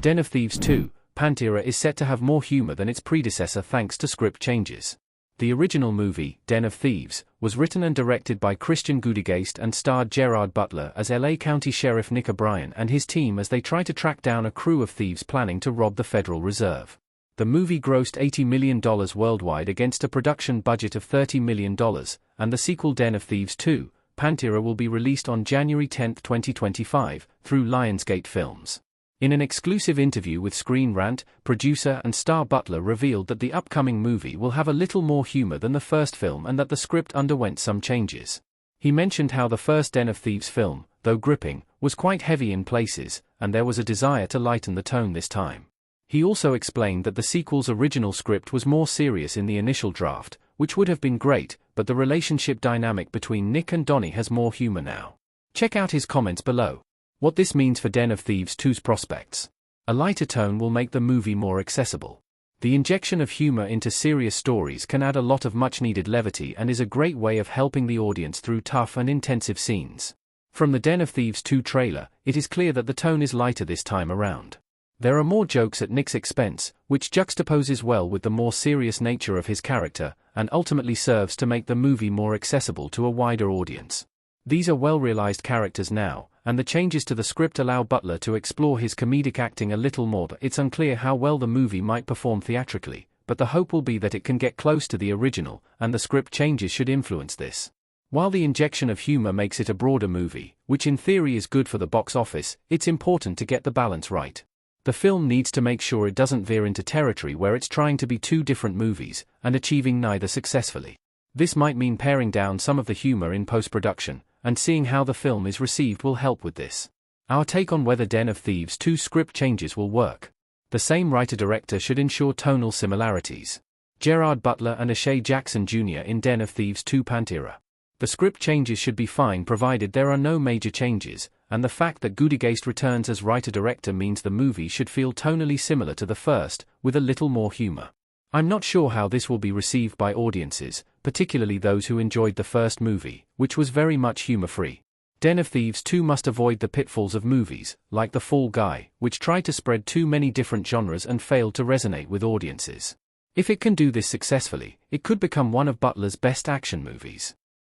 Den of Thieves 2, Pantera is set to have more humor than its predecessor thanks to script changes. The original movie, Den of Thieves, was written and directed by Christian Gudegeist and starred Gerard Butler as LA County Sheriff Nick O'Brien and his team as they try to track down a crew of thieves planning to rob the Federal Reserve. The movie grossed $80 million worldwide against a production budget of $30 million, and the sequel Den of Thieves 2, Pantera will be released on January 10, 2025, through Lionsgate Films. In an exclusive interview with Screen Rant, producer and star Butler revealed that the upcoming movie will have a little more humor than the first film and that the script underwent some changes. He mentioned how the first Den of Thieves film, though gripping, was quite heavy in places, and there was a desire to lighten the tone this time. He also explained that the sequel's original script was more serious in the initial draft, which would have been great, but the relationship dynamic between Nick and Donnie has more humor now. Check out his comments below. What this means for Den of Thieves 2's prospects. A lighter tone will make the movie more accessible. The injection of humor into serious stories can add a lot of much-needed levity and is a great way of helping the audience through tough and intensive scenes. From the Den of Thieves 2 trailer, it is clear that the tone is lighter this time around. There are more jokes at Nick's expense, which juxtaposes well with the more serious nature of his character, and ultimately serves to make the movie more accessible to a wider audience. These are well-realized characters now, and the changes to the script allow Butler to explore his comedic acting a little more. It's unclear how well the movie might perform theatrically, but the hope will be that it can get close to the original, and the script changes should influence this. While the injection of humor makes it a broader movie, which in theory is good for the box office, it's important to get the balance right. The film needs to make sure it doesn't veer into territory where it's trying to be two different movies, and achieving neither successfully. This might mean paring down some of the humor in post-production, and seeing how the film is received will help with this. Our take on whether Den of Thieves 2 script changes will work. The same writer-director should ensure tonal similarities. Gerard Butler and O'Shea Jackson Jr. in Den of Thieves 2 Pantera. The script changes should be fine provided there are no major changes, and the fact that Gudegeist returns as writer-director means the movie should feel tonally similar to the first, with a little more humor. I'm not sure how this will be received by audiences, particularly those who enjoyed the first movie, which was very much humor-free. Den of Thieves 2 must avoid the pitfalls of movies, like The Fall Guy, which tried to spread too many different genres and failed to resonate with audiences. If it can do this successfully, it could become one of Butler's best action movies.